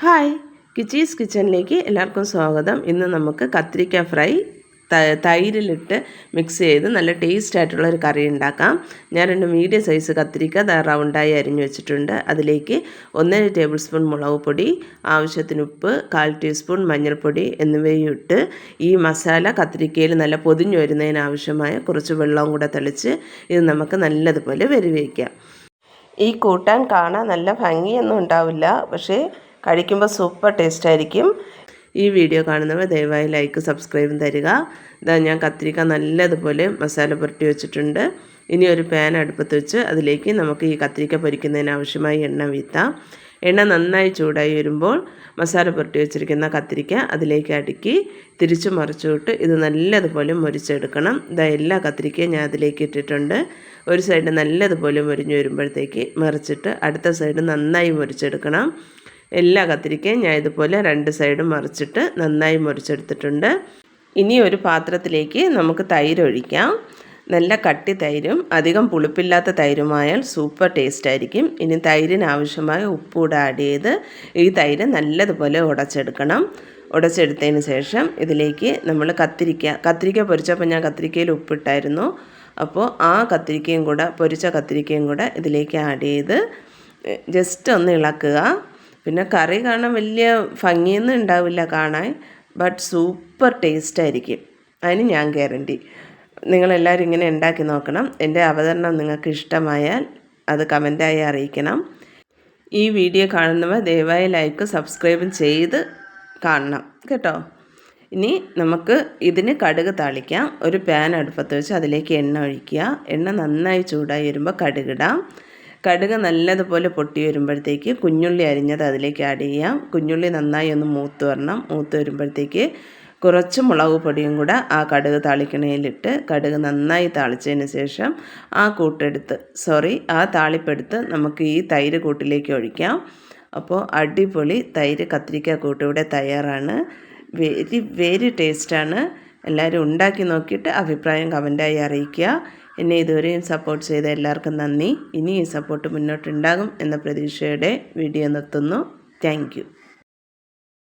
Hi, കിച്ചീസ് കിച്ചണിലേക്ക് എല്ലാവർക്കും സ്വാഗതം. ഇന്ന് നമുക്ക് കത്തിരിക്ക ഫ്രൈ തൈരിലിട്ട് മിക്സ് ചെയ്ത് നല്ല ടേസ്റ്റ് ആയിട്ടുള്ള ഒരു കറി ഉണ്ടാക്കാം. ഞാൻ 2 മീഡിയം സൈസ് കത്തിരിക്ക റൗണ്ടായി അരിഞ്ഞു വെച്ചിട്ടുണ്ട്. അതിലേക്ക് 1 ടേബിൾ സ്പൂൺ മുളക് പൊടി, ആവശ്യത്തിന് ഉപ്പ്, 1/4 ടീസ്പൂൺ മഞ്ഞൾപ്പൊടി എന്നിവയും ഇട്ട് ഈ മസാല കത്തിരിക്കയിൽ നല്ല പൊതിഞ്ഞു വരുന്നതിന് ആവശ്യമായ കുറച്ച് വെള്ളവും കൂടെ തെളിച്ച് ഇത് നമുക്ക് നല്ലതുപോലെ വയ്ക്കാം. ഈ കൂട്ടാൻ കാണാൻ നല്ല ഭംഗിയൊന്നും ഉണ്ടാവില്ല, പക്ഷേ കഴിക്കുമ്പോൾ സൂപ്പർ ടേസ്റ്റ് ആയിരിക്കും. ഈ വീഡിയോ കാണുന്നവർ ദയവായി ലൈക്ക് സബ്സ്ക്രൈബും തരിക. ഇതാ ഞാൻ കത്തിരിക്ക നല്ലതുപോലെ മസാല പുരട്ടി വെച്ചിട്ടുണ്ട്. ഇനി ഒരു പാൻ അടുപ്പത്ത് വെച്ച് അതിലേക്ക് നമുക്ക് ഈ കത്തിരിക്ക പൊരിക്കുന്നതിന് ആവശ്യമായി എണ്ണ വീഴ്ത്താം. എണ്ണ നന്നായി ചൂടായി വരുമ്പോൾ മസാല പുരട്ടി വെച്ചിരിക്കുന്ന കത്തിരിക്ക അതിലേക്ക് അടുക്കി തിരിച്ചു മറിച്ചുവിട്ട് ഇത് നല്ലതുപോലെ മുരിച്ചെടുക്കണം. ഇതാ എല്ലാ കത്തിരിക്കയും ഞാൻ അതിലേക്ക് ഇട്ടിട്ടുണ്ട്. ഒരു സൈഡ് നല്ലതുപോലെ മുരിഞ്ഞു വരുമ്പോഴത്തേക്ക് മറിച്ചിട്ട് അടുത്ത സൈഡ് നന്നായി മുരിച്ചെടുക്കണം. എല്ലാ കത്തിരിക്കയും ഞാൻ ഇതുപോലെ 2 സൈഡും മറിച്ചിട്ട് നന്നായി മുറിച്ചെടുത്തിട്ടുണ്ട്. ഇനി ഒരു പാത്രത്തിലേക്ക് നമുക്ക് തൈര് ഒഴിക്കാം. നല്ല കട്ടി തൈരും അധികം പുളിപ്പില്ലാത്ത തൈരുമായാൽ സൂപ്പർ ടേസ്റ്റ് ആയിരിക്കും. ഇനി തൈരിന് ആവശ്യമായ ഉപ്പൂടെ ആഡ് ചെയ്ത് ഈ തൈര് നല്ലതുപോലെ ഉടച്ചെടുക്കണം. ഉടച്ചെടുത്തതിന് ശേഷം ഇതിലേക്ക് നമ്മൾ കത്തിരിക്ക പൊരിച്ചപ്പോൾ ഞാൻ കത്തിരിക്കയിൽ ഉപ്പിട്ടായിരുന്നു. അപ്പോൾ ആ കത്തിരിക്കയും കൂടെ പൊരിച്ച കത്തിരിക്കയും കൂടെ ഇതിലേക്ക് ആഡ് ചെയ്ത് ജസ്റ്റ് ഒന്ന് ഇളക്കുക. പിന്നെ കറി കാണാൻ വലിയ ഭംഗിയൊന്നും ഉണ്ടാവില്ല കാണാൻ, ബട്ട് സൂപ്പർ ടേസ്റ്റ് ആയിരിക്കും, അതിന് ഞാൻ ഗ്യാരണ്ടി. നിങ്ങളെല്ലാവരും ഇങ്ങനെ ഉണ്ടാക്കി നോക്കണം. എൻ്റെ അവതരണം നിങ്ങൾക്ക് ഇഷ്ടമായാൽ അത് കമൻറ്റായി അറിയിക്കണം. ഈ വീഡിയോ കാണുന്നവർ ദയവായി ലൈക്ക് സബ്സ്ക്രൈബും ചെയ്ത് കാണണം കേട്ടോ. ഇനി നമുക്ക് ഇതിന് കടുക് താളിക്കാം. ഒരു പാൻ അടുപ്പത്ത് വെച്ച് അതിലേക്ക് എണ്ണ ഒഴിക്കുക. എണ്ണ നന്നായി ചൂടായി വരുമ്പോൾ കടുകിടാം. കടുക് നല്ലതുപോലെ പൊട്ടി വരുമ്പോഴത്തേക്ക് കുഞ്ഞുള്ളി അരിഞ്ഞത് അതിലേക്ക് ആഡ് ചെയ്യാം. കുഞ്ഞുള്ളി നന്നായി ഒന്ന് മൂത്ത് വരണം. മൂത്ത് വരുമ്പോഴത്തേക്ക് കുറച്ച് മുളക് പൊടിയും കൂടെ ആ കടുക് താളിക്കണയിലിട്ട് കടുക് നന്നായി താളിച്ചതിന് ശേഷം ആ താളിപ്പെടുത്ത് നമുക്ക് ഈ തൈര് കൂട്ടിലേക്ക് ഒഴിക്കാം. അപ്പോൾ അടിപൊളി തൈര് കത്തിരിക്ക കൂട്ട് ഇവിടെ തയ്യാറാണ്. വെരി ടേസ്റ്റാണ്. എല്ലാവരും ഉണ്ടാക്കി നോക്കിയിട്ട് അഭിപ്രായം കമൻറ്റായി അറിയിക്കുക. എന്നെ ഇതുവരെയും സപ്പോർട്ട് ചെയ്ത എല്ലാവർക്കും നന്ദി. ഇനി ഈ സപ്പോർട്ട് മുന്നോട്ടുണ്ടാകും എന്ന പ്രതീക്ഷയോടെ വീഡിയോ നിർത്തുന്നു. Thank you.